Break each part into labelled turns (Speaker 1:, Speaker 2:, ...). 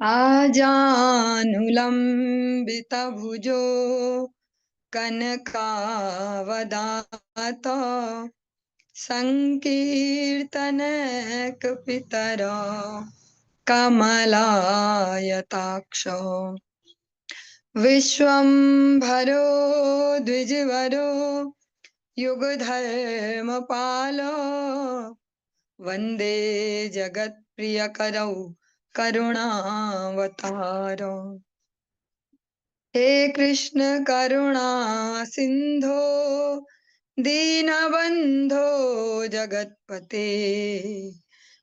Speaker 1: आजानुलम्बितभुजो कनकावदात संकीर्तनैकपितरो कमलायताक्ष विश्वम्भरो द्विजवरो युगधर्मपालो वन्दे जगत्प्रियकरौ करुणावतारो। हे कृष्ण करुणा सिंधो दीनबंधो जगत्पते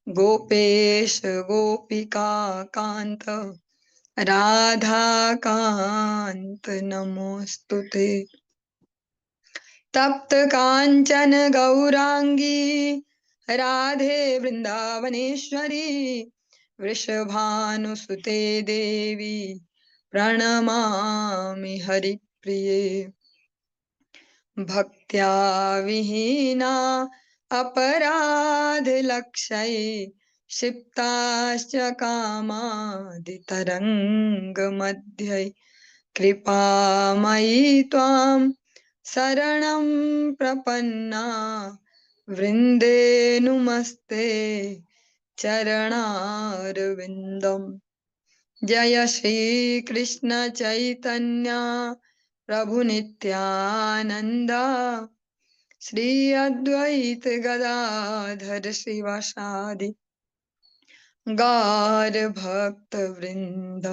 Speaker 1: गोपेश गोपिका कांत राधा कांत नमोस्तुते। तप्त कांचन गौरांगी राधे वृंदावनेश्वरी वृषभानुसुते देवी प्रणमामि हरिप्रिये। भक्त्या विहीना अपराधलक्षये क्षिप्ताश्च कामादितरङ्गमध्ये कृपामयि त्वां शरणं प्रपन्ना वृन्दे नुमस्ते चरणारविन्दम्। जय श्री कृष्ण चैतन्य प्रभु नित्यानंद श्री अद्वैत गदाधर श्रीवासादि गौर भक्त वृंद।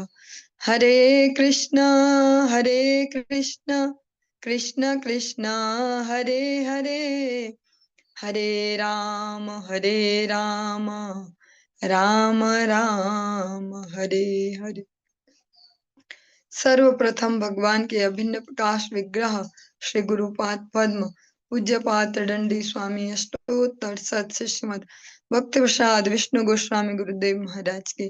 Speaker 1: हरे कृष्ण कृष्ण कृष्ण हरे हरे, हरे राम राम राम हरे हरे। सर्वप्रथम भगवान के अभिन्न प्रकाश विग्रह श्री गुरुपाद पद्म पूज्यपाद दंडी स्वामी अष्टोत्तर सत श्रीमद भक्ति प्रसाद विष्णु गोस्वामी गुरुदेव महाराज के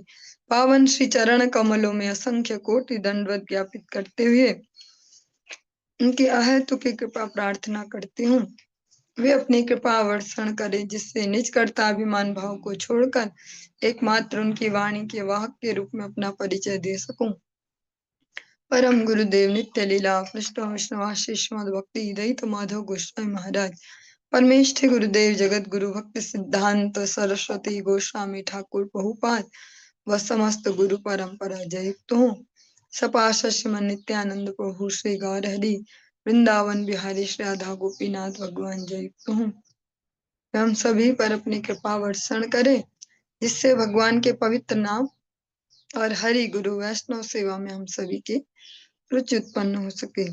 Speaker 1: पावन श्री चरण कमलों में असंख्य कोटि दंडवत ज्ञापित करते हुए उनकी अहेतु की कृपा प्रार्थना करती हूँ। वे अपनी कृपा वर्षण करें जिससे निज कर्ताभिमान भाव को छोड़कर एकमात्र उनकी वाणी के वाहक के रूप में अपना परिचय दे सकूं। परम गुरुदेव नित्य लीला कृष्ण विष्णुवासी श्रीमद भक्ति दयित माधव गोस्वामी महाराज परमेष्ठि गुरुदेव जगत गुरु भक्ति सिद्धांत सरस्वती गोस्वामी ठाकुर प्रभुपाद व समस्त गुरु परंपरा जयुक्त हूँ। सपाश श्रीमन नित्यानंद प्रभु श्री गौर हरि वृंदावन बिहारी श्री राधा गोपीनाथ भगवान जयुक्त हूँ। हम सभी पर अपनी कृपा वर्षण करें जिससे भगवान के पवित्र नाम और हरि गुरु वैष्णव सेवा में हम सभी की रुचि उत्पन्न हो सके।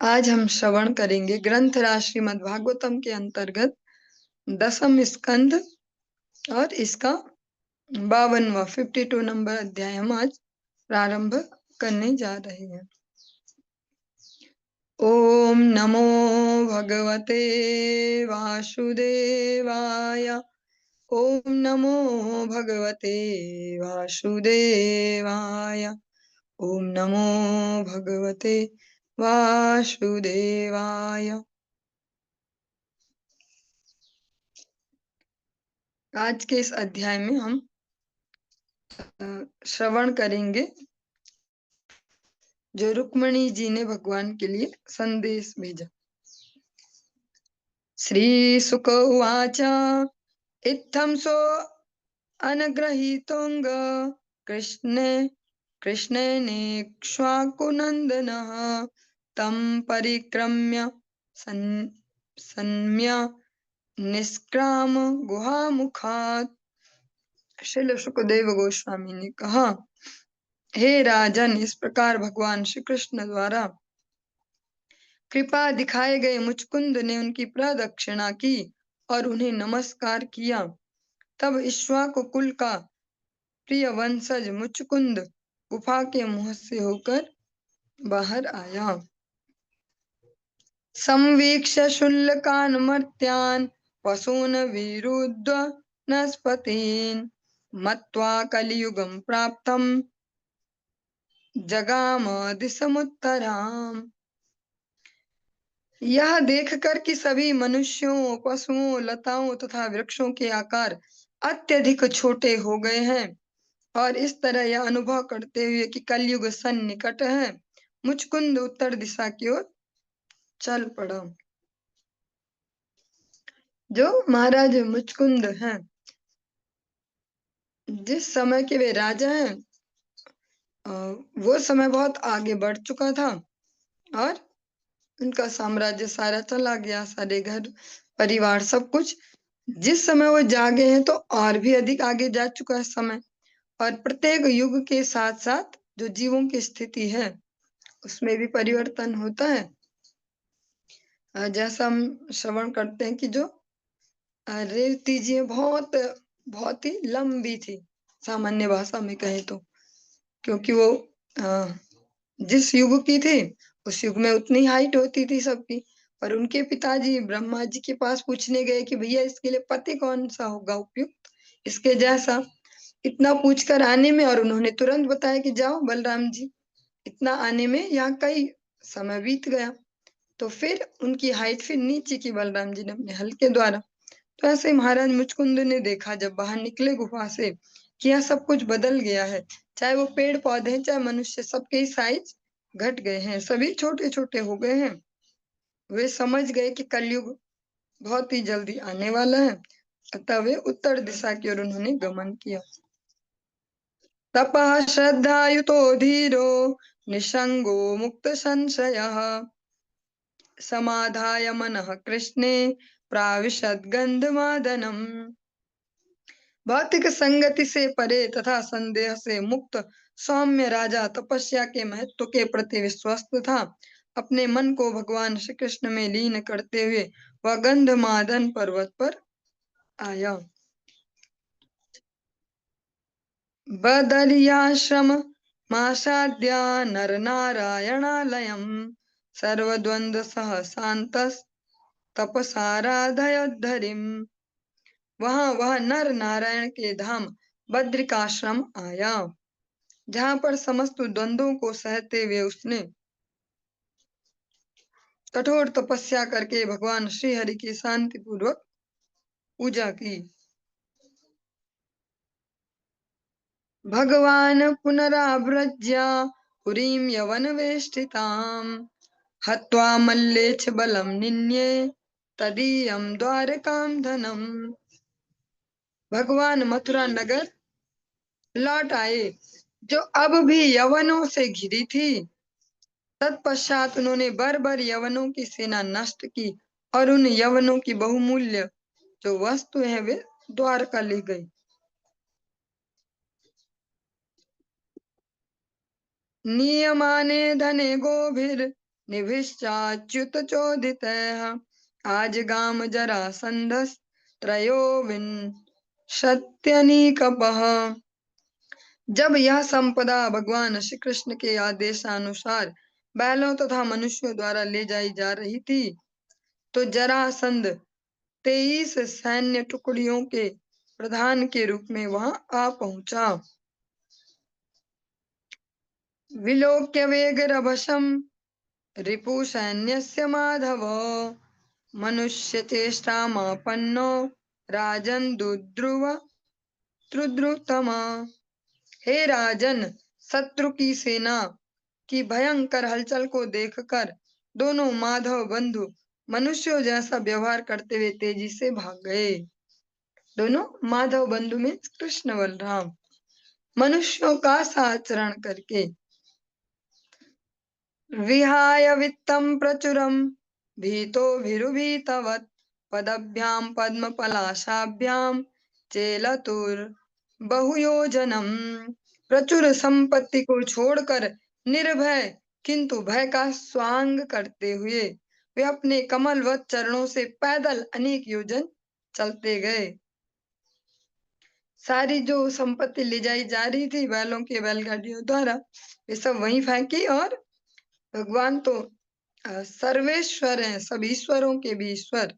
Speaker 1: आज हम श्रवण करेंगे ग्रंथ राज श्रीमद् भागवतम के अंतर्गत 10वें स्कंद और इसका 52वां 52 नंबर अध्याय हम आज प्रारंभ करने जा रहे हैं। ओम नमो भगवते वासुदेवाय, ओम नमो भगवते वासुदेवाय, ओम नमो भगवते वासुदेवाय। आज के इस अध्याय में हम श्रवण करेंगे जो रुक्मणी जी ने भगवान के लिए संदेश भेजा। श्री सुक उवाच इत्थं सो अनग्रहीतोऽंग कृष्णेनेक्ष्वाकुनन्दनः तं परिक्रम्य सन्म्य निष्क्राम गुहामुखात्। श्रील सुखदेव गोस्वामी ने कहा, हे राजन, इस प्रकार भगवान श्री कृष्ण द्वारा कृपा दिखाए गए मुचकुंद ने उनकी प्रदक्षिणा की और उन्हें नमस्कार किया। तब इक्ष्वाकु कुल का प्रिय वंशज मुचकुंद गुफा के मुंह से होकर बाहर आया। संवीक्ष्य शुल्कान् मर्त्यान् पशून् विरुद्ध नस्पतीन् मत्वा कलियुगं प्राप्तं जगाम दिशमुत्तराम्। यह देखकर कि सभी मनुष्यों, पशुओं, लताओं तथा वृक्षों के आकार अत्यधिक छोटे हो गए हैं और इस तरह यह अनुभव करते हुए कि कलयुग सन्निकट है, मुचकुंद उत्तर दिशा की ओर चल पड़ा। जो महाराज मुचकुंद हैं, जिस समय के वे राजा हैं, वो समय बहुत आगे बढ़ चुका था और उनका साम्राज्य सारा चला गया, सारे घर परिवार सब कुछ। जिस समय वो जागे हैं तो और भी अधिक आगे जा चुका है समय, और प्रत्येक युग के साथ साथ जो जीवों की स्थिति है उसमें भी परिवर्तन होता है। जैसा हम श्रवण करते हैं कि जो रेवती जी बहुत बहुत ही लंबी थी, सामान्य भाषा में कहें तो, क्योंकि वो अ, जिस युग की थी उस युग में उतनी हाइट होती थी सबकी। पर उनके पिताजी ब्रह्मा जी के पास पूछने गए कि भैया इसके लिए पति कौन सा होगा उपयुक्त इसके जैसा। इतना पूछकर आने में, और उन्होंने तुरंत बताया कि जाओ बलराम जी। इतना आने में यहाँ कई समय बीत गया, तो फिर उनकी हाइट फिर नीचे की बलराम जी ने अपने हल के द्वारा। तो ऐसे महाराज मुचकुंद ने देखा जब बाहर निकले गुफा से कि यह सब कुछ बदल गया है, चाहे वो पेड़ पौधे चाहे मनुष्य, सबके ही साइज घट गए हैं, सभी छोटे छोटे हो गए हैं। वे समझ गए कि कलयुग बहुत ही जल्दी आने वाला है, अतः वे उत्तर दिशा की ओर उन्होंने गमन किया। तपः श्रद्धायुतो धीरो निसंगो मुक्त संशयः समाधाय मनः कृष्णे प्राविशद गंधमादनम। भौतिक संगति से परे तथा संदेह से मुक्त सौम्य राजा तपस्या के महत्व के प्रति विश्वस्त था। अपने मन को भगवान श्री कृष्ण में लीन करते हुए वह गंधमादन पर्वत पर आया। बदरियाश्रम मासाद्या नर नारायणालयम सर्वद्वंद सह शांतस तपसाराधयोद्धरिम। वहां वह नर नारायण के धाम बद्रिकाश्रम आया, जहां पर समस्त द्वंद्वों को सहते हुए उसने कठोर तपस्या करके भगवान श्री हरि की शांति पूर्वक पूजा की। भगवान पुनराव्रज्य पुरीं यवन वेष्टिताम हत्वा मल्लेच्छ बलम निन्ये तदीयम द्वारकाम धनम। भगवान मथुरा नगर लौट आए, जो अब भी यवनों से घिरी थी। तत्पश्चात उन्होंने बर यवनों की सेना नष्ट की और उन यवनों की बहुमूल्य जो वस्तु है वे द्वारका ले गई। नियमाने धने गोभिर निभिश्चाच्युत चोदित आज गाम जरा संधस त्रयो विन सत्यनीकपः। जब यह संपदा भगवान श्री कृष्ण के आदेशानुसार बैलों तथा मनुष्यों द्वारा ले जाई जा रही थी, तो जरासंध 23 सैन्य टुकड़ियों के प्रधान के रूप में वहां आ पहुंचा। विलोक्य वेगरभसम रिपु सैन्यस्य माधव मनुष्य चेष्टामापन्नो राजन दुद्रुव त्रुद्रुतम। हे राजन, शत्रु की सेना की भयंकर हलचल को देखकर दोनों माधव बंधु मनुष्यों जैसा व्यवहार करते हुए तेजी से भाग गए। दोनों माधव बंधु में कृष्ण बलराम मनुष्यों का सा आचरण करके विहाय वित्तम प्रचुरम भीतो भीरुभीतवत् पदभ्याम पद्म पलाशाभ्याम चेलतुर बहुयोजनम। प्रचुर संपत्ति को छोड़कर निर्भय किंतु भय का स्वांग करते हुए वे अपने कमलवत चरणों से पैदल अनेक योजन चलते गए। सारी जो संपत्ति ले जाई जा रही थी बैलों के बैलगाड़ियों द्वारा, वे सब वहीं फेंकी। और भगवान तो सर्वेश्वर हैं, सब ईश्वरों के भी ईश्वर,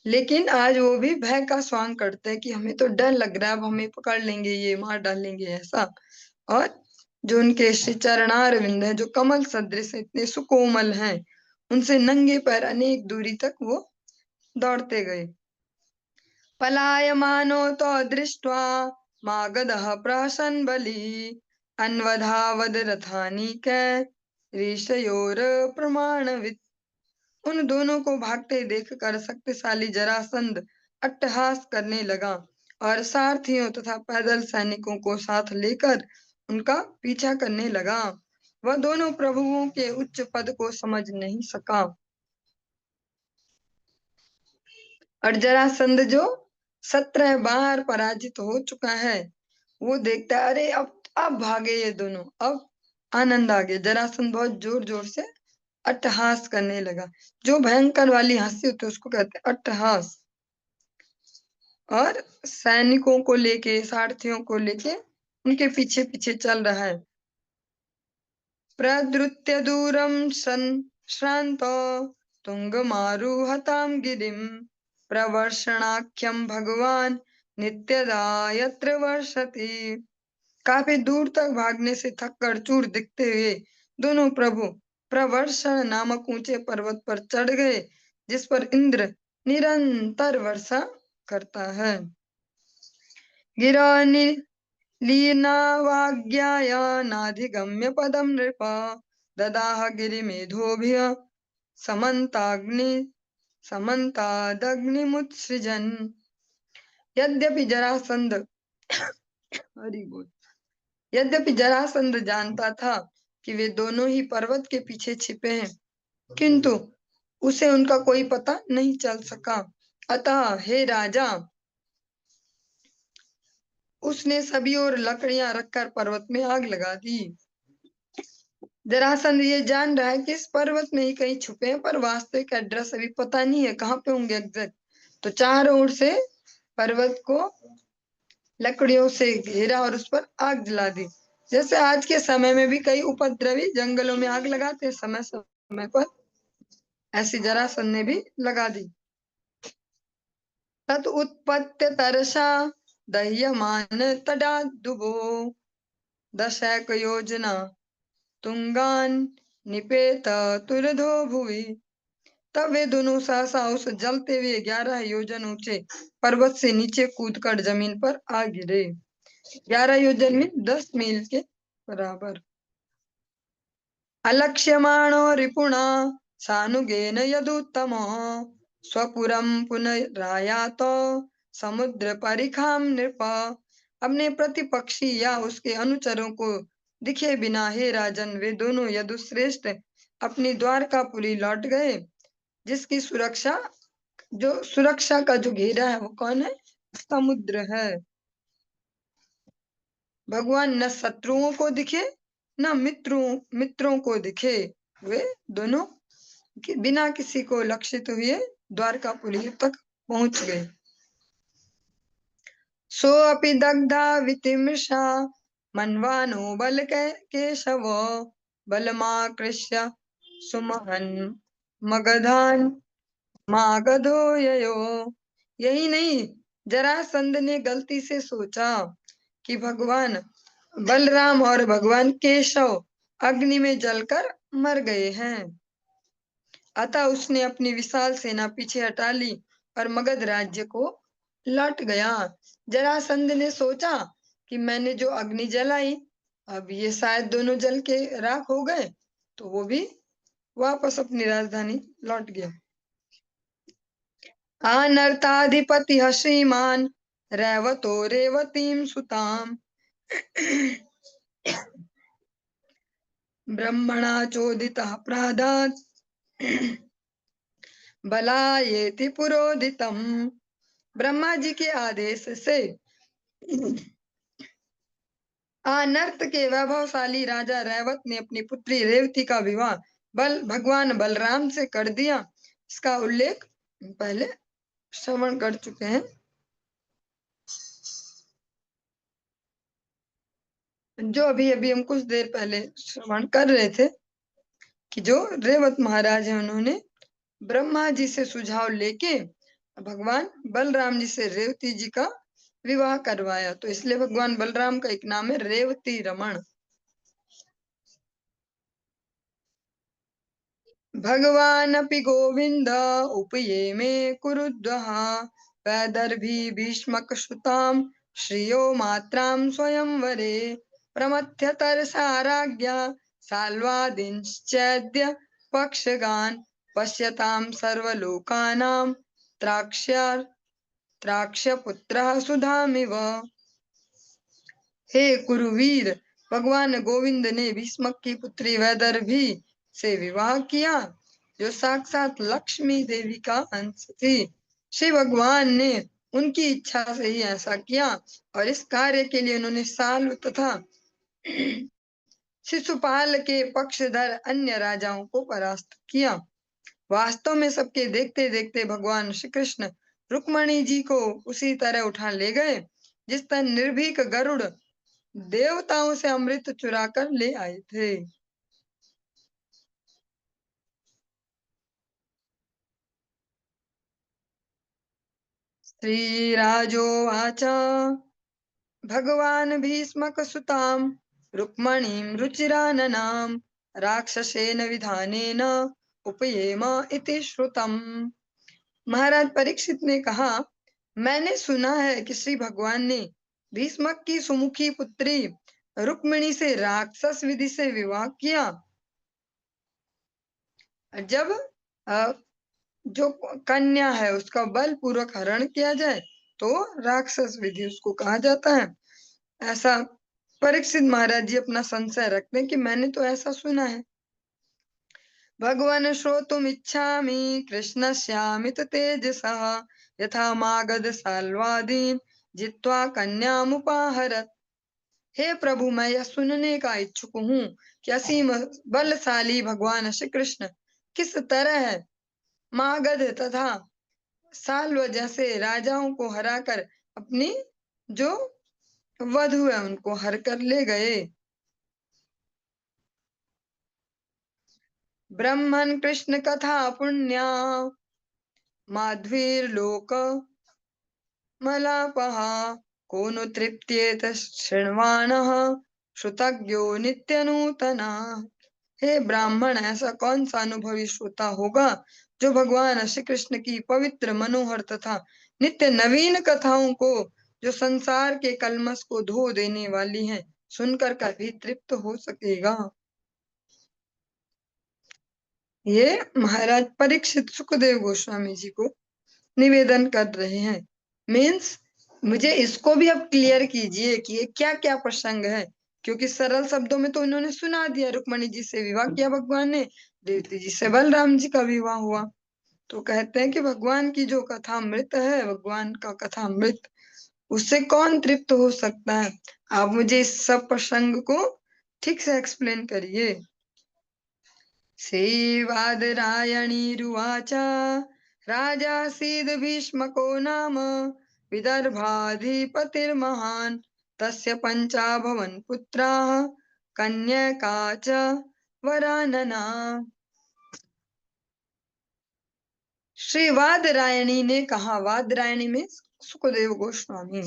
Speaker 1: लेकिन आज वो भी भय का स्वांग करते हैं कि हमें तो डर लग रहा है, अब हमें पकड़ लेंगे, ये मार डालेंगे ऐसा। और जो उनके श्री चरणार विंद है जो कमल सदृश इतने सुकोमल हैं, उनसे नंगे पैर अनेक दूरी तक वो दौड़ते गए। पलायमानो तो दृष्ट्वा मागधः प्राशन बली अन्वधावद रथानी कै ऋषयोर प्रमाणवित्। उन दोनों को भागते देखकर शक्तिशाली जरासंध अट्टहास करने लगा और सारथियों तथा पैदल सैनिकों को साथ लेकर उनका पीछा करने लगा। वह दोनों प्रभुओं के उच्च पद को समझ नहीं सका और जरासंध जो 17 बार पराजित हो चुका है, वो देखता है अरे अब भागे ये दोनों, अब आनंद आ गया। जरासंध बहुत जोर जोर से अट्टहास करने लगा। जो भयंकर वाली हंसी होती है उसको कहते हैं अट्टहास। और सैनिकों को लेके, सारथियों को लेके उनके पीछे पीछे चल रहा है। प्रद्रुत्य दूरम श्रांतो तुंगमारुहतां गिरिम प्रवर्षणाख्यम भगवान नित्यदा यत्र वर्षति। काफी दूर तक भागने से थक कर चूर दिखते हुए दोनों प्रभु प्रवर्षण नामक ऊंचे पर्वत पर चढ़ गए, जिस पर इंद्र निरंतर वर्षा करता है। गिरा लीनावाज्ञाय नाधिगम्य पदं नृप ददाह गिरिमेधोभिः समन्तादग्निमुत्सृजन्। यद्यपि जरासंध हरि बोल, यद्यपि जरासंध जानता था कि वे दोनों ही पर्वत के पीछे छिपे हैं, किंतु उसे उनका कोई पता नहीं चल सका। अतः हे राजा, उसने सभी ओर लकड़ियां रखकर पर्वत में आग लगा दी। जरासंध ये जान रहा है कि इस पर्वत में ही कहीं छुपे हैं, पर वास्तविक एड्रेस अभी पता नहीं है कहाँ पे होंगे एग्जैक्ट। तो चारों ओर से पर्वत को लकड़ियों से घेरा और उस पर आग जला दी। जैसे आज के समय में भी कई उपद्रवी जंगलों में आग लगाते हैं समय समय पर, ऐसी जरासंध ने भी लगा दी। तत् उत्पत्य तरसा दह्यमान तडादुभो दशैक योजना तुंगान निपेत तुरधो भुवि। तब वे दोनों सहसा उस जलते हुए 11 योजन ऊंचे पर्वत से नीचे कूदकर जमीन पर आ गिरे। 11 योजन में 10 मील के बराबर। अलक्ष्यमाणो रिपुणा सानुगेन यदुत्तमो स्वपुरम पुनरायात समुद्र परिखाम नृप। अपने प्रतिपक्षी या उसके अनुचरों को दिखे बिना हे राजन, वे दोनों यदुश्रेष्ठ अपनी द्वारकापुरी लौट गए, जिसकी सुरक्षा का जो घेरा है वो कौन है? समुद्र है। भगवान न शत्रुओं को दिखे न मित्रों को दिखे, वे दोनों बिना किसी को लक्षित हुए द्वारकापुरी तक पहुंच गए। सो अपि दग्धा वितिमृषा मन्वानो बल केशव बलमाकृष्य सुमहन मगधान मागधो ययो। यही नहीं, जरासंध ने गलती से सोचा कि भगवान बलराम और भगवान केशव अग्नि में जलकर मर गए हैं। अतः उसने अपनी विशाल सेना पीछे हटा ली और मगध राज्य को लौट गया। जरासंध ने सोचा कि मैंने जो अग्नि जलाई, अब ये शायद दोनों जल के राख हो गए, तो वो भी वापस अपनी राजधानी लौट गया। आनर्ताधिपति श्रीमान रैवतो रेवतीं सुताम ब्रह्मणा चोदितः प्रादात् बलायेति पुरोदितम। ब्रह्मा जी के आदेश से अनर्त के वैभवशाली राजा रैवत ने अपनी पुत्री रेवती का विवाह भगवान बलराम से कर दिया। इसका उल्लेख पहले श्रवण कर चुके हैं। जो अभी अभी हम कुछ देर पहले श्रवण कर रहे थे कि जो रेवत महाराज है, उन्होंने ब्रह्मा जी से सुझाव लेके भगवान बलराम जी से रेवती जी का विवाह करवाया, तो इसलिए भगवान बलराम का एक नाम है रेवती रमण। भगवान अपि गोविंद उपये में कुरुद्वः वैदर्भी भीष्मक श्रुताम श्रियो मात्रां स्वयंवरे प्रमथ्य तरसाराज्ञा साल्वादिंश्चैद्य पक्षगान् पश्यतां सर्वलोकानां त्राक्ष्यपुत्रः सुधामिव। हे कुरुवीर, भगवान गोविंद ने भीष्मक की पुत्री वैदर्भी से विवाह किया, जो साक्षात लक्ष्मी देवी का अंश थी। श्री भगवान ने उनकी इच्छा से ही ऐसा किया और इस कार्य के लिए उन्होंने साल्व तथा शिशुपाल के पक्षधर अन्य राजाओं को परास्त किया। वास्तव में सबके देखते देखते भगवान श्री कृष्ण रुक्मणी जी को उसी तरह उठा ले गए जिस तरह निर्भीक गरुड़ देवताओं से अमृत चुरा कर ले आए थे। श्रीराजोवाच भगवान् भीष्मकसुतां रुक्मणीं रुचिराननां राक्षसेन विधानेन उपयेम इति श्रुतम्। महाराज परीक्षित ने कहा, मैंने सुना है कि श्री भगवान ने भीष्मक की सुमुखी पुत्री रुक्मिणी से राक्षस विधि से विवाह किया। जब जो कन्या है उसका बलपूर्वक हरण किया जाए तो राक्षस विधि उसको कहा जाता है। ऐसा परीक्षित महाराज जी अपना संशय रखते हैं कि मैंने तो ऐसा सुना है। भगवान श्रोतुम इच्छामि कृष्णस्यामित तेजसः यथा मागध साल्वादीन जित्वा कन्यामुपाहरत। हे प्रभु, मैं यह सुनने का इच्छुक हूँ कि असीम बलशाली भगवान श्री कृष्ण किस तरह है मागध तथा साल्व जैसे राजाओं को हराकर अपनी जो वधु है उनको हर कर ले गए। ब्रह्मन् कृष्ण कथा पुण्या माध्वीर्लोक मलापः को नु तृप्त्येत शृण्वाणः श्रुतज्ञो नित्य नूतना। हे ब्राह्मण, ऐसा कौन सा अनुभवी श्रोता होगा जो भगवान श्री कृष्ण की पवित्र मनोहर तथा नित्य नवीन कथाओं को जो संसार के कलमश को धो देने वाली हैं सुनकर कभी तृप्त हो सकेगा। ये महाराज परीक्षित सुखदेव गोस्वामी जी को निवेदन कर रहे हैं। मीन्स मुझे इसको भी अब क्लियर कीजिए कि ये क्या क्या प्रसंग है, क्योंकि सरल शब्दों में तो इन्होंने सुना दिया, रुक्मणी जी से विवाह किया भगवान ने, देवती जी से बलराम जी का विवाह हुआ। तो कहते हैं कि भगवान की जो कथा अमृत है, भगवान का कथा अमृत, उससे कौन तृप्त हो सकता है। आप मुझे इस सब प्रसंग को ठीक से एक्सप्लेन करिए। श्रीवादरायणीरुवाच राजासीद् भीष्मको नाम विदर्भाधिपतिर्महान् तस्य पञ्चाभवन् पुत्राः कन्यका च वरानना। श्री वादरायणी ने कहा, वादरायणी में सुखदेव गोस्वामी,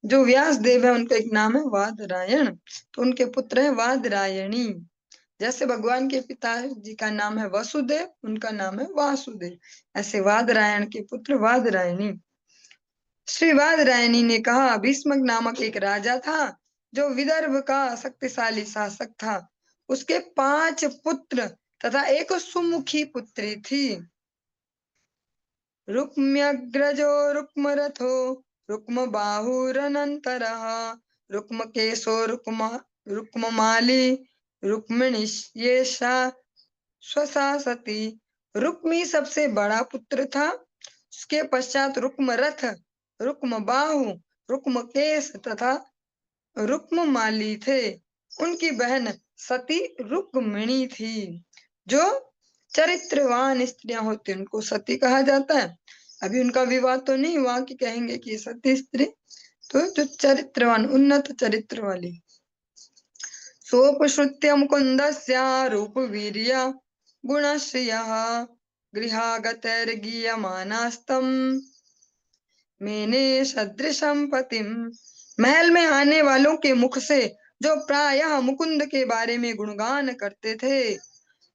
Speaker 1: जो व्यास देव है उनका एक नाम है वादरायण, तो उनके पुत्र है वादरायणी। जैसे भगवान के पिताजी का नाम है वसुदेव, उनका नाम है वासुदेव, ऐसे वादरायण के पुत्र वादरायणी। श्री वादरायणी ने कहा, भीष्मक नामक एक राजा था जो विदर्भ का शक्तिशाली शासक था। उसके 5 पुत्र तथा एक सुमुखी पुत्री थी। रुक्म्यग्रजो रुक्मरथो रुक्मबाहुरनन्तरः रुक्मकेशो रुक्ममाली रुक्मिणीशा स्वसा सती। रुक्मी सबसे बड़ा पुत्र था, उसके पश्चात रुक्मरथ, रुक्मबाहु, रुक्मकेश तथा रुक्ममाली थे। उनकी बहन सती रुक्मिणी थी। जो चरित्रवान स्त्रियां होती उनको सती कहा जाता है। अभी उनका विवाह तो नहीं हुआ कि कहेंगे कि सती स्त्री, तो जो चरित्रवान उन्नत चरित्र वाली। सोपश्रुत्य मुकुन्दस्य रूपवीर्य गुणश्रियः गृहागतैर्गीयमानास्तम् मेने सदृशं पतिम। महल में आने वालों के मुख से जो प्रायः मुकुंद के बारे में गुणगान करते थे,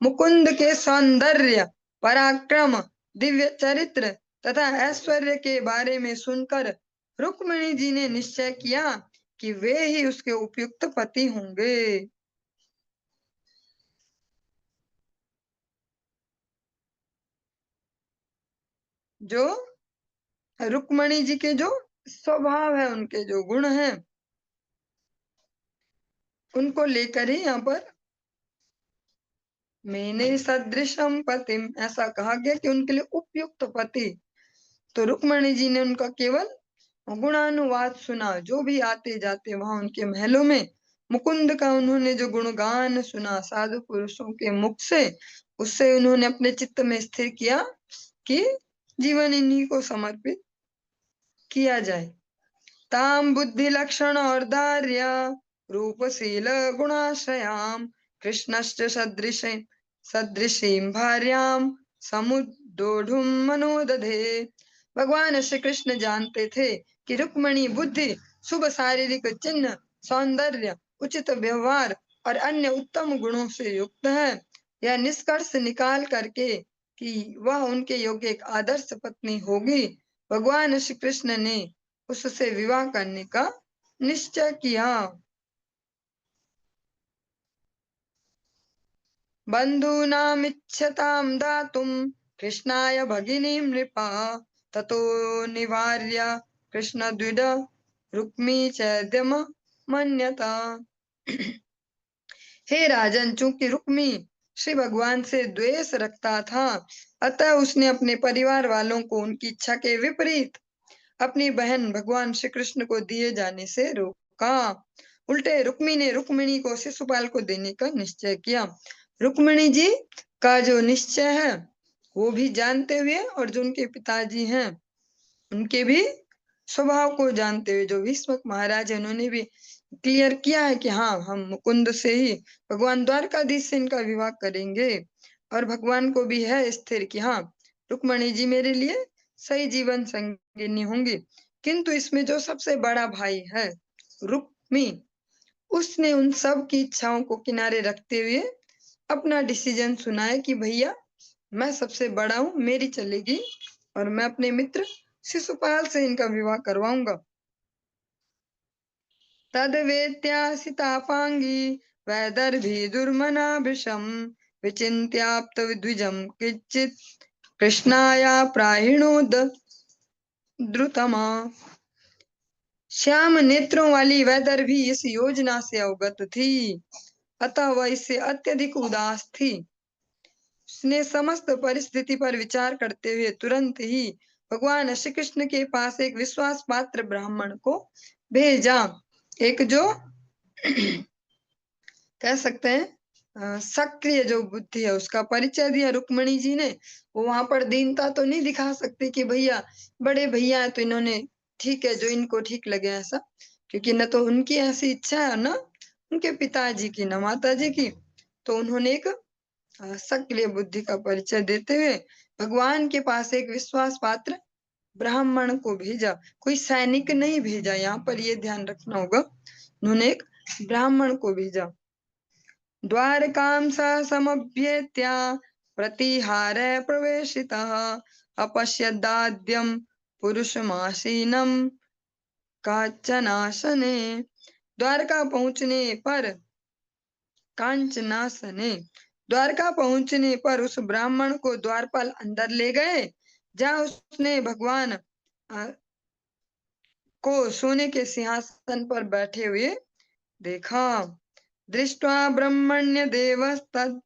Speaker 1: मुकुंद के सौंदर्य, पराक्रम, दिव्य चरित्र तथा ऐश्वर्य के बारे में सुनकर रुक्मिणी जी ने निश्चय किया कि वे ही उसके उपयुक्त पति होंगे। जो रुक्मिणी जी के जो स्वभाव है, उनके जो गुण हैं, उनको लेकर ही यहाँ पर मैंने सदृशम पतिम ऐसा कहा गया कि उनके लिए उपयुक्त पति। तो रुक्मिणी जी ने उनका केवल गुणानुवाद सुना, जो भी आते जाते वहां उनके महलों में मुकुंद का उन्होंने जो गुणगान सुना साधु पुरुषों के मुख से, उससे उन्होंने अपने चित्त में स्थिर किया कि जीवन इन्हीं को समर्पित किया जाए। ताम बुद्धि लक्षण और दार्य रूपशील गुणाश्रयाम कृष्णश्च सदृशीं भार्याम समुद्दोढुम मनोदधे। भगवान श्री कृष्ण जानते थे कि रुक्मणी बुद्धि, शुभ शारीरिक चिन्ह, सौंदर्य, उचित व्यवहार और अन्य उत्तम गुणों से युक्त है। यह निष्कर्ष निकाल करके कि वह उनके योग्य एक आदर्श पत्नी होगी, भगवान श्री कृष्ण ने उससे विवाह करने का निश्चय किया। बन्धूनामिच्छतां दातुं कृष्णाय भगिनीं नृपा ततो निवार्य कृष्णद्विड रुक्मी चैद्यम मन्यता। हे राजन, चूंकि रुक्मी श्री भगवान से द्वेष रखता था, अतः उसने अपने परिवार वालों को उनकी इच्छा के विपरीत अपनी बहन भगवान श्री कृष्ण को दिए जाने से रोका। उल्टे रुक्मी ने रुक्मिणी को शिशुपाल को देने का निश्चय किया। रुक्मिणी जी का जो निश्चय है वो भी जानते हुए, और जो उनके पिताजी हैं उनके भी स्वभाव को जानते हुए, जो भीष्मक महाराज है उन्होंने भी क्लियर किया है कि हाँ, हम मुकुंद से ही, भगवान द्वारकाधीश से इनका विवाह करेंगे। और भगवान को भी है स्थिर कि हाँ, रुक्मिणी जी मेरे लिए सही जीवन संगिनी होंगी। किंतु इसमें जो सबसे बड़ा भाई है रुक्मी, उसने उन सब की इच्छाओं को किनारे रखते हुए अपना डिसीजन सुनाया कि भैया मैं सबसे बड़ा हूँ, मेरी चलेगी और मैं अपने मित्र शिशुपाल से इनका विवाह करवाऊंगा। तद वेत्यासितापांगी वैदर्भी दुर्मनाभिषम विचिन्त्याप्त द्विजम किंचित कृष्णाया प्राहिणोद द्रुतमा। श्याम नेत्रों वाली वैदर्भी इस योजना से अवगत थी, अतः वह इससे अत्यधिक उदास थी। उसने समस्त परिस्थिति पर विचार करते हुए तुरंत ही भगवान श्री कृष्ण के पास एक विश्वास पात्र ब्राह्मण को भेजा। एक जो कह सकते हैं सक्रिय जो बुद्धि है उसका परिचय दिया रुक्मिणी जी ने। वो वहां पर दीनता तो नहीं दिखा सकती कि भैया बड़े भैया है तो इन्होंने ठीक है जो इनको ठीक लगे ऐसा, क्योंकि न तो उनकी ऐसी इच्छा है न उनके पिताजी की न माता जी की। तो उन्होंने एक सक्रिय बुद्धि का परिचय देते हुए भगवान के पास एक विश्वास पात्र ब्राह्मण को भेजा, कोई सैनिक नहीं भेजा, यहाँ पर ये ध्यान रखना होगा। उन्होंने एक ब्राह्मण को भेजा। द्वारकां स समभ्येत्य प्रतिहार प्रवेशितः अपश्यदाद्यं पुरुषमासीनं कांचनासने। द्वारका पहुंचने पर कांचनासने द्वारका पहुंचने पर उस ब्राह्मण को द्वारपाल अंदर ले गए, जहाँ उसने भगवान को सोने के सिंहासन पर बैठे हुए देखा। दृष्ट्वा ब्रह्मण्य देवस्तद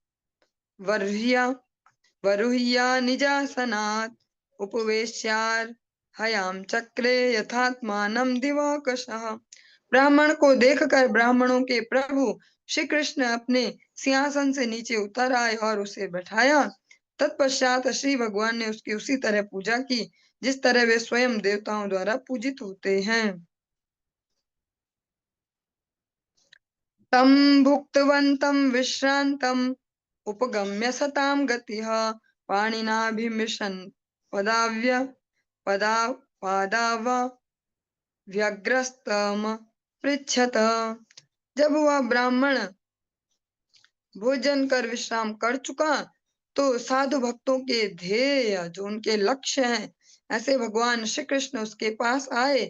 Speaker 1: वरुह्या निजासनात् उपवेश्यार हयाम चक्रे यथात्मानं दिवकशः। ब्राह्मण को देखकर ब्राह्मणों के प्रभु श्री कृष्ण अपने सिंहासन से नीचे उतर आए और उसे बैठाया। तत्पश्चात श्री भगवान ने उसकी उसी तरह पूजा की जिस तरह वे स्वयं देवताओं द्वारा पूजित होते हैं। तम भुक्तवन्तं विश्रांतम् उपगम्य सतां गतिः पाणिनाभिमिषन् पदा पादाव व्यग्रस्तम पृच्छत। जब वह ब्राह्मण भोजन कर विश्राम कर चुका तो साधु भक्तों के ध्येय जो उनके लक्ष्य हैं, ऐसे भगवान श्री कृष्ण उसके पास आए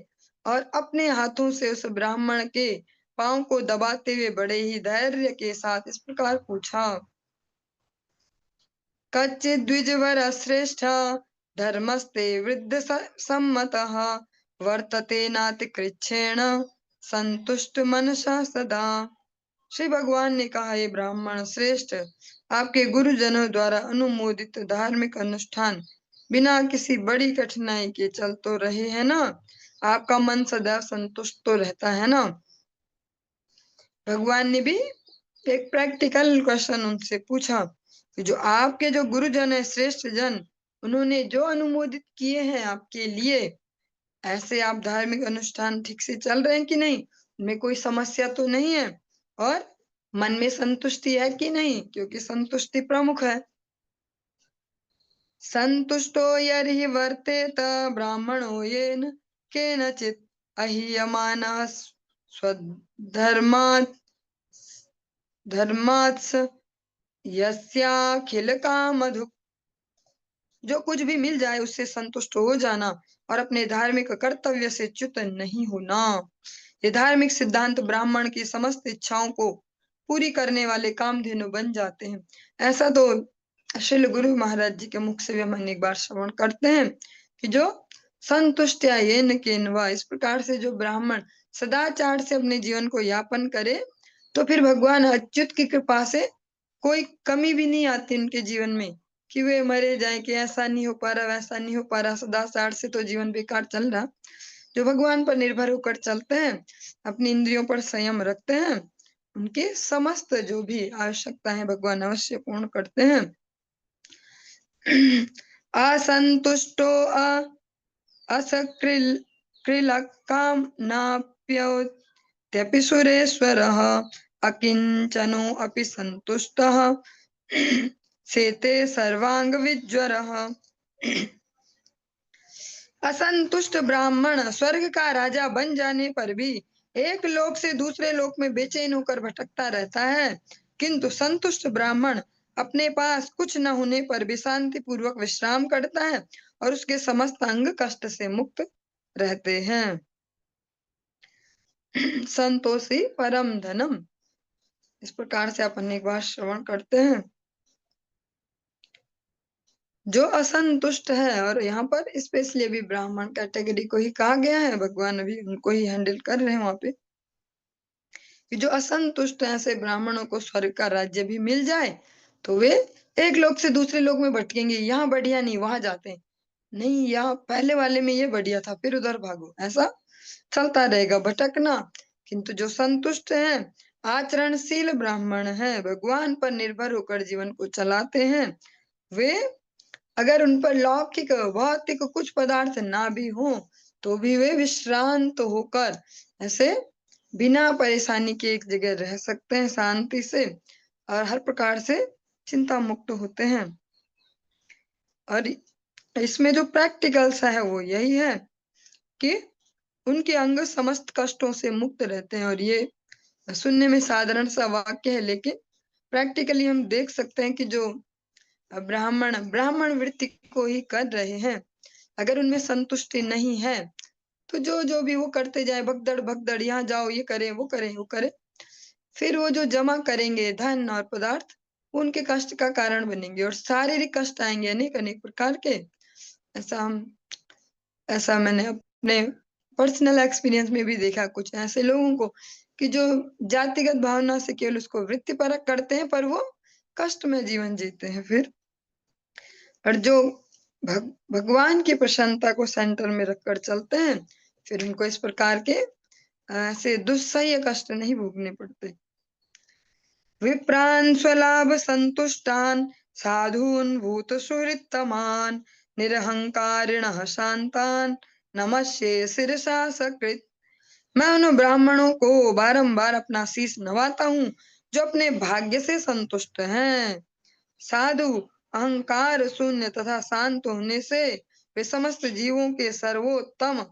Speaker 1: और अपने हाथों से उस ब्राह्मण के पांव को दबाते हुए बड़े ही धैर्य के साथ इस प्रकार पूछा। कच्चित् द्विजवर श्रेष्ठ धर्मस्ते वृद्ध सम्मतः वर्तते नातिकृच्छेण संतुष्ट मनसा सदा। श्री भगवान ने कहा, ये ब्राह्मण श्रेष्ठ, आपके गुरुजनों द्वारा अनुमोदित धार्मिक अनुष्ठान बिना किसी बड़ी कठिनाई के चल तो रहे हैं ना? आपका मन सदा संतुष्ट तो रहता है ना? भगवान ने भी एक प्रैक्टिकल क्वेश्चन उनसे पूछा कि जो आपके जो गुरुजन है, श्रेष्ठ जन, उन्होंने जो अनुमोदित किए हैं आपके लिए, ऐसे आप धार्मिक अनुष्ठान ठीक से चल रहे हैं कि नहीं? उनमें कोई समस्या तो नहीं है? और मन में संतुष्टि है कि नहीं? क्योंकि संतुष्टि प्रमुख है। संतुष्टो यर्हि वर्तेत ब्राह्मणो येन केनचित् अहीयमानः स्वधर्मात् धर्मात्स यस्याखिल कामधुक्। जो कुछ भी मिल जाए उससे संतुष्ट हो जाना और अपने धार्मिक कर्तव्य से च्युत नहीं होना, ये धार्मिक सिद्धांत ब्राह्मण की समस्त इच्छाओं को पूरी करने वाले कामधेनु बन जाते हैं। ऐसा तो श्रील गुरु महाराज जी के मुख से भी हम अनेक बार श्रवण करते हैं कि जो संतुष्टया येन केनवा, इस प्रकार से जो ब्राह्मण सदाचार से अपने जीवन को यापन करे, तो फिर भगवान अच्युत की कृपा से कोई कमी भी नहीं आती उनके जीवन में कि वे मरे जाए कि ऐसा नहीं हो पा रहा, वैसा नहीं हो पा रहा, सदाचार से तो जीवन बेकार चल रहा। जो भगवान पर निर्भर होकर चलते हैं, अपनी इंद्रियों पर संयम रखते हैं, उनके समस्त जो भी आवश्यकता है भगवान अवश्य पूर्ण करते हैं। असंतुष्टो असकृलकाम्नाप्यत्यपि सुरेश्वरः अकिंचनो अपि संतुष्टः सेते सर्वांग विज्वरः। असंतुष्ट ब्राह्मण स्वर्ग का राजा बन जाने पर भी एक लोक से दूसरे लोक में बेचैन होकर भटकता रहता है, किंतु संतुष्ट ब्राह्मण अपने पास कुछ न होने पर भी शांति पूर्वक विश्राम करता है और उसके समस्त अंग कष्ट से मुक्त रहते हैं। संतोषी परम धनम, इस प्रकार से आप अनेक बार श्रवण करते हैं। जो असंतुष्ट है, और यहाँ पर स्पेशली अभी ब्राह्मण कैटेगरी को ही कहा गया है, भगवान अभी उनको ही हैंडल कर रहे हैं वहां पे, कि जो असंतुष्ट है, ऐसे ब्राह्मणों को स्वर्ग का राज्य भी मिल जाए तो वे एक लोक से दूसरे लोक में भटकेंगे, यहाँ बढ़िया नहीं वहां जाते हैं, नहीं यहाँ पहले वाले में ये बढ़िया था फिर उधर भागो, ऐसा चलता रहेगा भटकना। किंतु जो संतुष्ट है, आचरणशील ब्राह्मण है, भगवान पर निर्भर होकर जीवन को चलाते हैं, वे अगर उन पर लौकिक भौतिक कुछ पदार्थ ना भी हो तो भी वे विश्रांत होकर ऐसे बिना परेशानी के एक जगह रह सकते हैं शांति से, और हर प्रकार से चिंता मुक्त होते हैं। और इसमें जो प्रैक्टिकल्स है वो यही है कि उनके अंग समस्त कष्टों से मुक्त रहते हैं। और ये सुनने में साधारण सा वाक्य है, लेकिन प्रैक्टिकली हम देख सकते हैं कि जो ब्राह्मण ब्राह्मण वृत्ति को ही कर रहे हैं, अगर उनमें संतुष्टि नहीं है तो जो जो भी वो करते जाए, भगदड़ भगदड़, यहाँ जाओ ये करें वो करें वो करें, फिर वो जो जमा करेंगे धन और पदार्थ, उनके कष्ट का कारण बनेंगे और शारीरिक कष्ट आएंगे अनेक अनेक प्रकार के। ऐसा मैंने अपने पर्सनल एक्सपीरियंस में भी देखा कुछ ऐसे लोगों को कि जो जातिगत भावना से केवल उसको वृत्तिपरक करते हैं, पर वो कष्ट में जीवन जीते हैं फिर। और जो भगवान की प्रसन्नता को सेंटर में रखकर चलते हैं, फिर उनको इस प्रकार के ऐसे दुस्सह्य कष्ट नहीं भोगने पड़ते। विप्रान् स्वलाभ संतुष्टान् साधून् भूत सुहृत्तमान् निरहंकारिणः शान्तान् नमस्ये शिरसा सकृत। मैं उन ब्राह्मणों को बारंबार अपना शीश नवाता हूँ जो अपने भाग्य से संतुष्ट हैं, साधु, अहंकार शून्य तथा शांत होने से वे समस्त जीवों के सर्वोत्तम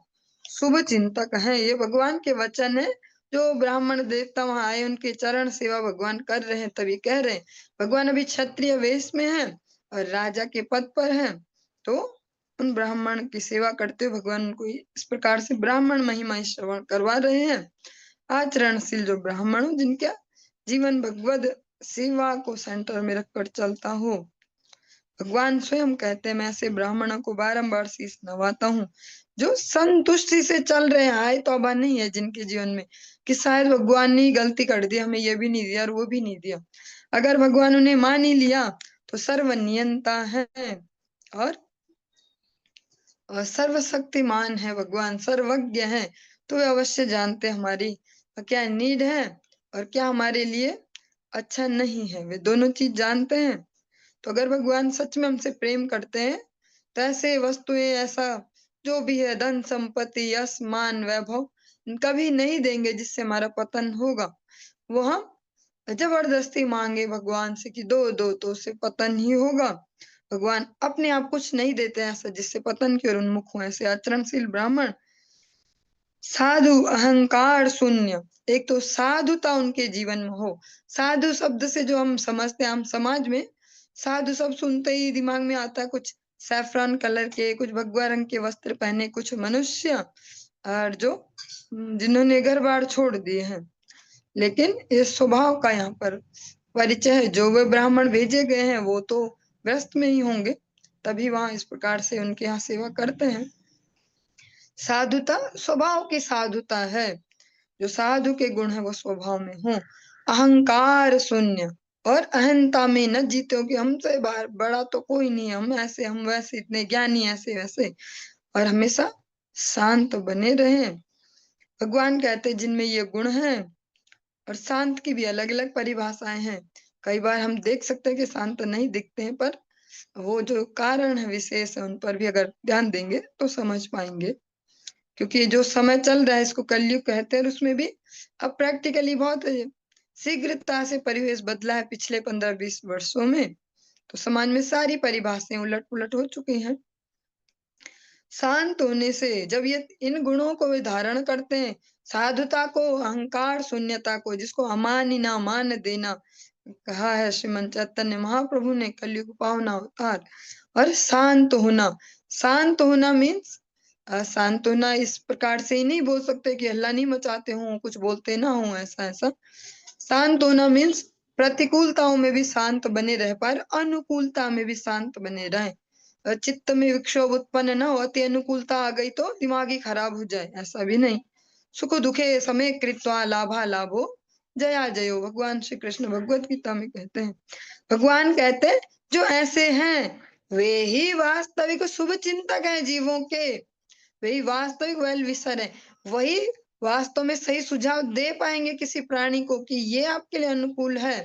Speaker 1: शुभ चिंतक हैं। ये भगवान के वचन है। जो ब्राह्मण देवता वहां आए, उनके चरण सेवा भगवान कर रहे हैं, तभी कह रहे हैं। भगवान अभी क्षत्रिय वेश में हैं और राजा के पद पर हैं, तो उन ब्राह्मण की सेवा करते हुए भगवान उनको इस प्रकार से ब्राह्मण महिमा श्रवण करवा रहे हैं। आचरणशील जो ब्राह्मण हो, जिनका जीवन भगवद सेवा को सेंटर में रखकर चलता हो। भगवान स्वयं कहते हैं, मैं ऐसे ब्राह्मणों को बारंबार शीश नवाता हूँ जो संतुष्टि से चल रहे हैं। आए तौबा नहीं है जिनके जीवन में कि शायद भगवान ने गलती कर दी, हमें ये भी नहीं दिया और वो भी नहीं दिया। अगर भगवान उन्हें मान ही लिया तो सर्वनियंता है और सर्वशक्तिमान है भगवान, सर्वज्ञ है। तो वे अवश्य जानते हैं हमारी क्या नीड है और क्या हमारे लिए अच्छा नहीं है। वे दोनों चीज जानते हैं। तो अगर भगवान सच में हमसे प्रेम करते हैं तो ऐसे वस्तुएं, ऐसा जो भी है, धन संपत्ति यश मान वैभव, कभी नहीं देंगे जिससे हमारा पतन होगा। वो हम जबरदस्ती मांगे भगवान से कि दो दो तो उससे पतन ही होगा। भगवान अपने आप कुछ नहीं देते ऐसा जिससे पतन की ओर उन्मुख हो। ऐसे आचरणशील ब्राह्मण साधु, अहंकार शून्य। एक तो साधुता उनके जीवन में हो। साधु शब्द से जो हम समझते हैं, हम समाज में साधु शब्द सुनते ही दिमाग में आता है कुछ सैफरन कलर के, कुछ भगवा रंग के वस्त्र पहने कुछ मनुष्य, और जो जिन्होंने घर बार छोड़ दिए हैं। लेकिन इस स्वभाव का यहाँ पर परिचय है। जो वे ब्राह्मण भेजे गए हैं वो तो व्यस्त में ही होंगे, तभी वहां इस प्रकार से उनके यहाँ सेवा करते हैं। साधुता स्वभाव की साधुता है। जो साधु के गुण है वो स्वभाव में हो। अहंकार शून्य, और अहंता में न जीते कि हमसे बड़ा तो कोई नहीं है, हम ऐसे हम वैसे, इतने ज्ञानी ऐसे वैसे, और हमेशा शांत बने रहे। भगवान कहते जिनमें ये गुण है। और शांत की भी अलग अलग परिभाषाएं हैं। कई बार हम देख सकते हैं कि शांत नहीं दिखते हैं, पर वो जो कारण है विशेष है उन पर भी अगर ध्यान देंगे तो समझ पाएंगे। क्योंकि जो समय चल रहा है इसको कलयुग कहते हैं, और उसमें भी अब प्रैक्टिकली बहुत शीघ्रता से परिवेश बदला है पिछले 15-20 वर्षों में। तो समाज में सारी परिभाषाएं उलट पुलट हो चुकी हैं। शांत होने से जब ये इन गुणों को वे धारण करते हैं, साधुता को, अहंकार शून्यता को, जिसको अमानिना मान देना कहा है श्रीमंत चैतन्य महाप्रभु ने कलयुग पावना अवतार। और शांत होना, शांत होना मीन्स शांत होना इस प्रकार से ही नहीं बोल सकते कि हल्ला नहीं मचाते हो, कुछ बोलते ना हो, ऐसा ऐसा। शांत होना मीन्स प्रतिकूलताओं में भी शांत बने रह पाए, अनुकूलता में भी शांत बने रहे। चित्त में विक्षोभ उत्पन्न न हो, अति अनुकूलता आ गई तो दिमाग ही खराब हो जाए, ऐसा भी नहीं। सुख दुखे समय कृत्वा लाभा लाभो जया जयो, भगवान श्री कृष्ण भगवत गीता में कहते हैं। भगवान कहते हैं जो ऐसे हैं वे ही वास्तविक शुभ चिंतक हैं जीवों के, वही वास्तविक वेल विशर है। वही वास्तव में सही सुझाव दे पाएंगे किसी प्राणी को कि ये आपके लिए अनुकूल है।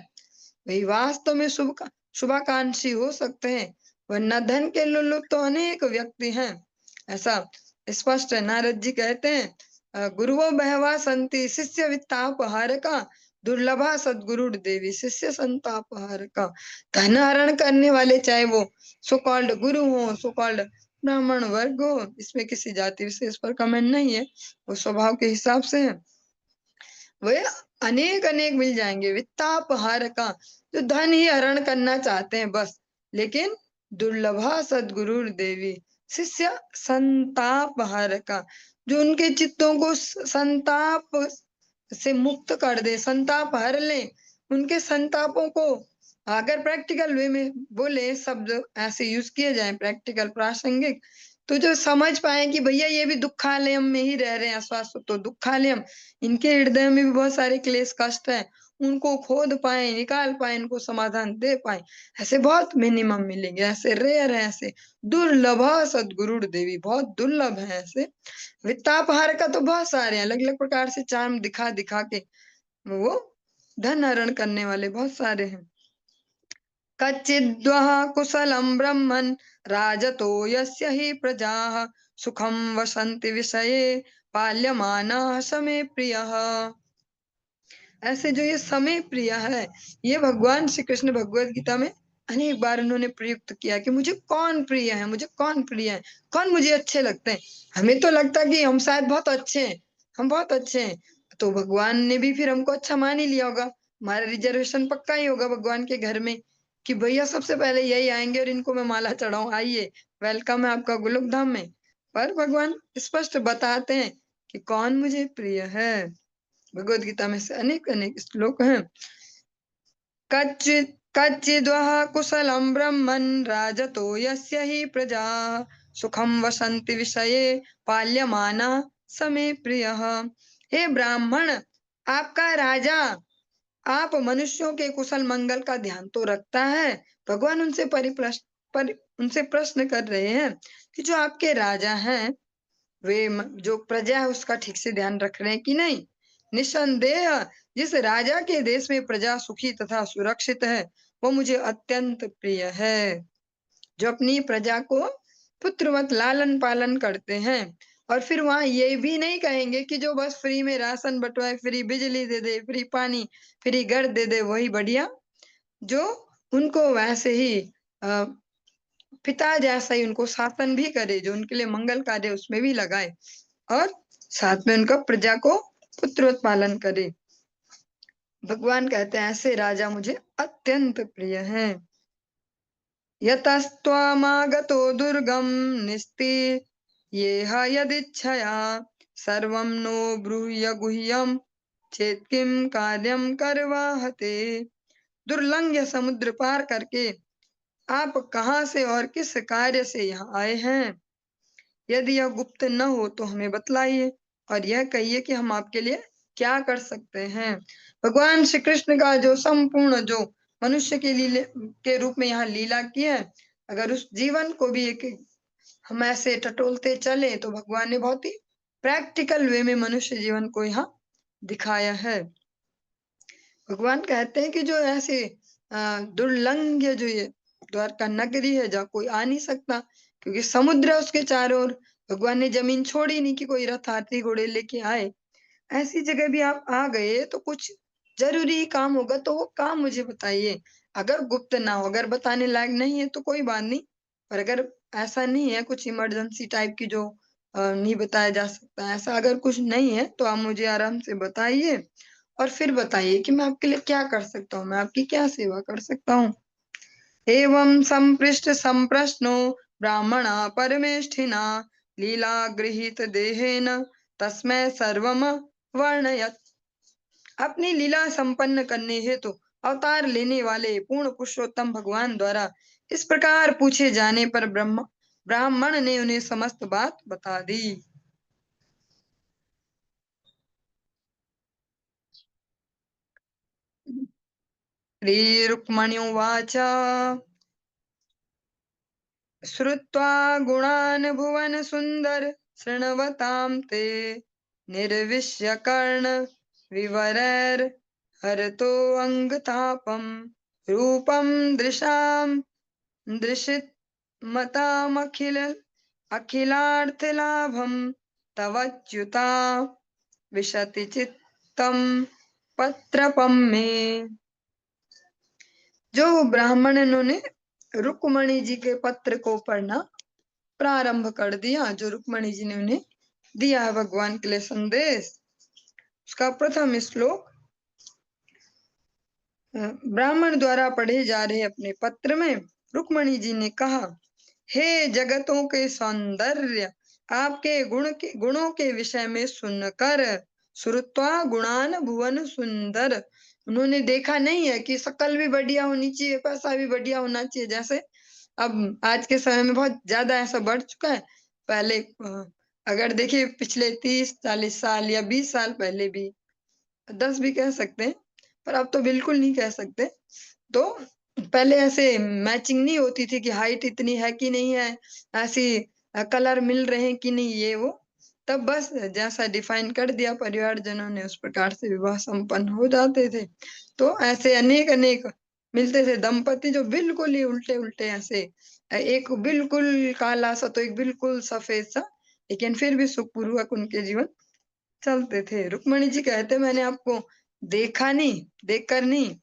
Speaker 1: वही वास्तव में शुभाकांक्षी हो सकते हैं, वरना धन के लोलुप तो अनेक व्यक्ति हैं। ऐसा स्पष्ट है। नारद जी कहते हैं गुरुवो बहवा संति शिष्य वित्तापहार का, दुर्लभा सदगुरु देवी शिष्य संतापहार का। धन हरण करने वाले, चाहे वो सो कॉल्ड गुरु हो, सो कॉल्ड ब्राह्मण वर्ग हो, इसमें किसी जाति विशेष पर कमेंट नहीं है, वो स्वभाव के हिसाब से है। वे अनेक अनेक मिल जाएंगे। वित्तापहार का, जो धन ही हरण करना चाहते हैं बस। लेकिन दुर्लभा सदगुरु देवी शिष्य संतापहार का, जो उनके चित्तों को संताप से मुक्त कर दे, संताप हर ले, उनके संतापों को। अगर प्रैक्टिकल वे में बोले, शब्द ऐसे यूज किए जाए प्रैक्टिकल प्रासंगिक, तो जो समझ पाए कि भैया ये भी दुखालयम में ही रह रहे हैं, अस्वस्थ तो दुखालयम, इनके हृदय में भी बहुत सारे क्लेश कष्ट है, उनको खोद पाए, निकाल पाए, इनको समाधान दे पाए, ऐसे बहुत मिनिमम मिलेंगे। ऐसे रेयर है, ऐसे दुर्लभ सदगुरु देवी, बहुत दुर्लभ है ऐसे। वित्तापहार का तो बहुत सारे हैं, अलग अलग प्रकार से चार्म दिखा दिखा के वो धन हरण करने वाले बहुत सारे हैं। कच्चिद्वः कुशलं ब्रह्मन् राजतो यस्य हि प्रजाः सुखं वसन्ति विषये पाल्यमानः समे प्रियः। ऐसे जो ये समय प्रिय है, ये भगवान श्री कृष्ण भगवत गीता में अनेक बार उन्होंने प्रयुक्त किया कि मुझे कौन प्रिय है, मुझे कौन प्रिय है, कौन मुझे अच्छे लगते हैं। हमें तो लगता है कि हम शायद बहुत अच्छे हैं, हम बहुत अच्छे हैं, तो भगवान ने भी फिर हमको अच्छा मान ही लिया होगा, हमारा रिजर्वेशन पक्का ही होगा भगवान के घर में। कि भैया सबसे पहले यही आएंगे और इनको मैं माला चढ़ाऊं, आइए वेलकम है आपका गोलोक धाम में। पर भगवान स्पष्ट बताते हैं कि कौन मुझे प्रिय है। भगवत गीता में से अनेक अनेक श्लोक हैं। कच्चित् कच्चिद्वः कुशलं ब्रह्मन् राजतो यस्य हि प्रजाः सुखं वसन्ति विषये पाल्यमाना समे प्रियः। हे ब्राह्मण, आपका राजा आप मनुष्यों के कुशल मंगल का ध्यान तो रखता है। भगवान उनसे प्रश्न कर रहे हैं कि जो आपके राजा हैं वे जो प्रजा है उसका ठीक से ध्यान रख रहे हैं कि नहीं। निस्संदेह जिस राजा के देश में प्रजा सुखी तथा सुरक्षित है वो मुझे अत्यंत प्रिय है। जो अपनी प्रजा को पुत्रवत लालन पालन करते हैं और फिर वहां ये भी नहीं कहेंगे कि जो बस फ्री में राशन बंटवाए, फ्री बिजली दे दे, फ्री पानी, फ्री घर दे दे, वही बढ़िया। जो उनको वैसे ही पिता जैसा ही उनको शासन भी करे, जो उनके लिए मंगल कार्य उसमें भी लगाए और साथ में उनका प्रजा को पुत्रवत पालन करे। भगवान कहते हैं ऐसे राजा मुझे अत्यंत प्रिय हैं। यतस्त्वमागतो दुर्गम निस्तीर्येह यदिच्छया सर्वं नो ब्रूह्य गुह्यं चेत् किं कार्यं करवाहते। दुर्लंघ्य समुद्र पार करके आप कहाँ से और किस कार्य से यहाँ आए हैं? यदि यह गुप्त न हो तो हमें बतलाइए और यह कहिए कि हम आपके लिए क्या कर सकते हैं। भगवान श्री कृष्ण का जो संपूर्ण जो मनुष्य के लीले के रूप में यहाँ लीला की है, अगर उस जीवन को भी एक हम ऐसे टटोलते चले तो भगवान ने बहुत ही प्रैक्टिकल वे में मनुष्य जीवन को यहाँ दिखाया है। भगवान कहते हैं कि जो ऐसे दुर्लंघ्य जो ये द्वारका नगरी है जहाँ कोई आ नहीं सकता क्योंकि समुद्र है उसके चारों ओर। भगवान ने जमीन छोड़ी नहीं कि कोई रथ हाथी घोड़े लेके आए। ऐसी जगह भी आप आ गए तो कुछ जरूरी काम होगा तो वो काम मुझे बताइए। अगर गुप्त ना हो, अगर बताने लायक नहीं है तो कोई बात नहीं, पर अगर ऐसा नहीं है कुछ इमरजेंसी टाइप की जो नहीं बताया जा सकता, ऐसा अगर कुछ नहीं है तो आप मुझे आराम से बताइए और फिर बताइए कि मैं आपके लिए क्या कर सकता हूँ, मैं आपकी क्या सेवा कर सकता हूँ। एवं संपृष्ट संप्रश्नो ब्राह्मणा परमेष्ठिना लीला गृहीत देहेन तस्मै सर्वम वर्णयत्। अपनी लीला संपन्न करने हेतु अवतार लेने वाले पूर्ण पुरुषोत्तम भगवान द्वारा इस प्रकार पूछे जाने पर ब्राह्मण ने उन्हें समस्त बात बता दी। श्री रुक्मणी उवाच श्रुत्वा गुणान् भुवन सुन्दर शृण्वतां ते निर्विश्य कर्ण विवरैर् हरतो अंगतापम् रूपं दृशां दृशित मतामखिल अखिलार्थलाभं तवच्युता विशति चित्तं पत्रपं मे। जो ब्राह्मणों ने रुक्मणी जी के पत्र को पढ़ना प्रारंभ कर दिया, जो रुक्मणी जी ने उन्हें दिया है भगवान के लिए संदेश, उसका प्रथम श्लोक ब्राह्मण द्वारा पढ़े जा रहे अपने पत्र में रुक्मणी जी ने कहा, हे जगतों के सौंदर्य, आपके गुणों के विषय में सुनकर श्रुत्वा गुणान भुवन सुंदर, उन्होंने देखा नहीं है कि शकल भी बढ़िया होनी चाहिए, पैसा भी बढ़िया होना चाहिए। जैसे अब आज के समय में बहुत ज्यादा ऐसा बढ़ चुका है। पहले अगर देखिए पिछले 30-40 साल या 20 साल पहले भी, 10 भी कह सकते हैं, पर अब तो बिल्कुल नहीं कह सकते। तो पहले ऐसे मैचिंग नहीं होती थी कि हाइट इतनी है कि नहीं है, ऐसी कलर मिल रहे हैं कि नहीं, ये वो। तब बस जैसा डिफाइन कर दिया परिवारजनों ने उस प्रकार से विवाह संपन्न हो जाते थे। तो ऐसे अनेक अनेक मिलते थे दंपति जो बिल्कुल ही उल्टे उल्टे ऐसे, एक बिल्कुल काला सा तो एक बिल्कुल सफेद सा, लेकिन फिर भी सुखपूर्वक उनके जीवन चलते थे। रुक्मणी जी कहते मैंने आपको देखा नहीं, देखकर नहीं,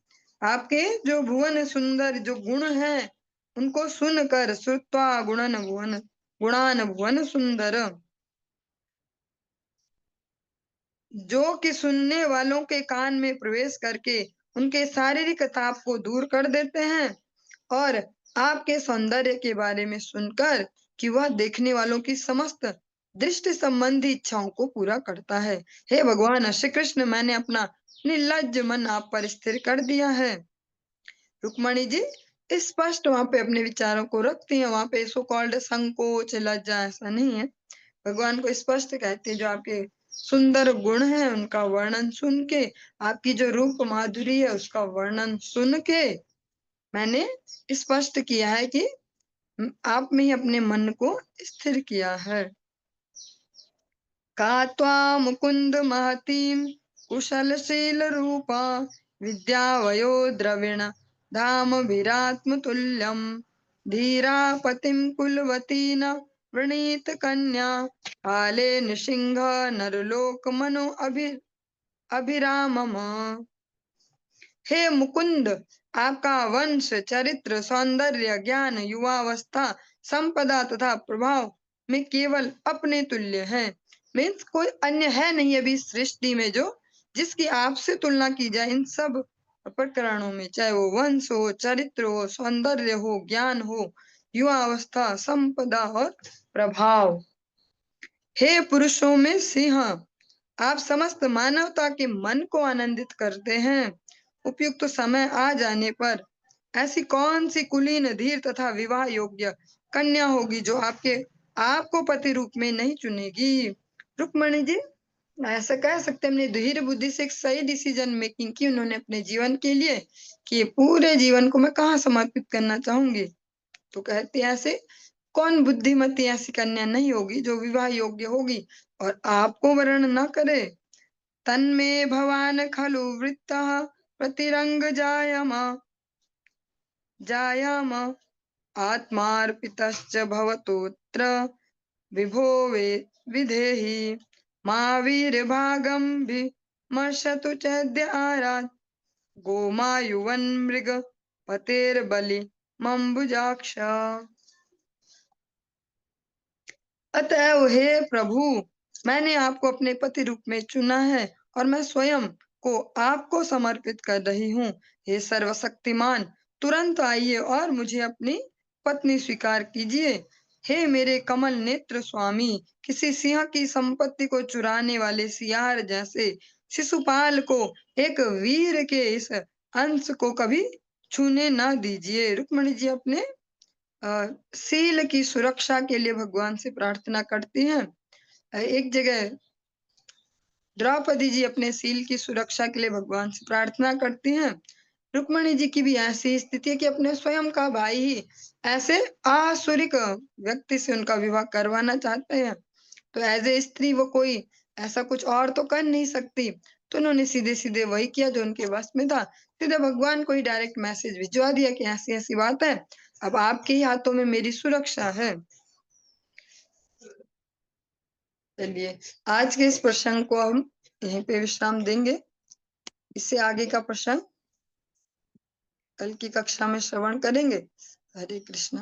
Speaker 1: आपके जो भुवन सुंदर जो गुण हैं उनको सुनकर श्रुत्वा गुणान भुवन सुंदर, जो कि सुनने वालों के कान में प्रवेश करके उनके शारीरिक ताप को दूर कर देते हैं और आपके सौंदर्य के बारे में सुनकर कि वह देखने वालों की समस्त दृष्टि संबंधी इच्छाओं को पूरा करता है। हे भगवान श्री कृष्ण, मैंने अपना निर्लज्ज मन आप पर स्थिर कर दिया है। रुक्मणी जी स्पष्ट वहां पे अपने विचारों को रखती हैं, वहां पे सो कॉल्ड संकोच लज्जा ऐसा नहीं है। भगवान को स्पष्ट कहते हैं, जो आपके सुंदर गुण है उनका वर्णन सुन के, आपकी जो रूप माधुरी है उसका वर्णन सुन के मैंने स्पष्ट किया है कि आप में ही अपने मन को स्थिर किया है। का त्वा मुकुंद महतीम कुशलशील रूपा विद्या वयो द्रविण धाम विरात्म तुल्यम धीरा पतिम कुलवती न वृणीत कन्या काले निसिंह नरलोक मनो अभिरामम। हे मुकुंद, आपका वंश, चरित्र, सौंदर्य, ज्ञान, युवावस्था, संपदा तथा प्रभाव में केवल अपने तुल्य है। मीन्स कोई अन्य है नहीं अभी सृष्टि में जो जिसकी आपसे तुलना की जाए इन सब प्रकरणों में, चाहे वो वंश हो, चरित्र हो, सौंदर्य हो, ज्ञान हो, युवावस्था, संपदा और प्रभाव। हे पुरुषों में सिंह, आप समस्त मानवता के मन को आनंदित करते हैं। उपयुक्त समय आ जाने पर ऐसी कौन सी कुलीन, धीर तथा विवाह योग्य कन्या होगी जो आपको पति रूप में नहीं चुनेगी। रुक्मणी जी ऐसा कह सकते हैं, अपनी धीर बुद्धि से एक सही डिसीजन मेकिंग की उन्होंने अपने जीवन के लिए कि पूरे जीवन को मैं कहाँ समर्पित करना चाहूंगी। तो कहते हैं ऐसे कौन बुद्धिमती ऐसी कन्या नहीं होगी जो विवाह योग्य होगी और आपको वर्ण न करे। तन्मे भवान खलु वृत्तः प्रतिरंग जायाम आत्मार्पितश्च भवतोऽत्र विभो विधेहि मा वीरभागं विमर्शतु चैद्य आरात् गोमायुवन्मृग पतेर्बलि मम्बुजाक्ष। अतएव हे प्रभु, मैंने आपको अपने पति रूप में चुना है और मैं स्वयं को आपको समर्पित कर रही हूँ। हे सर्वशक्तिमान, तुरंत आइए और मुझे अपनी पत्नी स्वीकार कीजिए। हे मेरे कमल नेत्र स्वामी, किसी सिंह की संपत्ति को चुराने वाले सियार जैसे शिशुपाल को एक वीर के इस अंश को कभी छूने न दीजिए। रुक्मणी जी अपने शील की सुरक्षा के लिए भगवान से प्रार्थना करती हैं। एक जगह द्रौपदी जी अपने शील की सुरक्षा के लिए भगवान से प्रार्थना करती हैं। रुक्मणी जी की भी ऐसी स्थिति है कि अपने स्वयं का भाई ही ऐसे आसुरिक व्यक्ति से उनका विवाह करवाना चाहते हैं, तो एज ए स्त्री वो कोई ऐसा कुछ और तो कर नहीं सकती, तो उन्होंने सीधे सीधे वही किया जो उनके वश में था। सीधे भगवान को ही डायरेक्ट मैसेज भिजवा दिया कि ऐसी ऐसी बात है, अब आपके ही हाथों में मेरी सुरक्षा है। चलिए आज के इस प्रसंग को हम यहीं पे विश्राम देंगे। इससे आगे का प्रसंग कल की कक्षा में श्रवण करेंगे। हरे कृष्णा।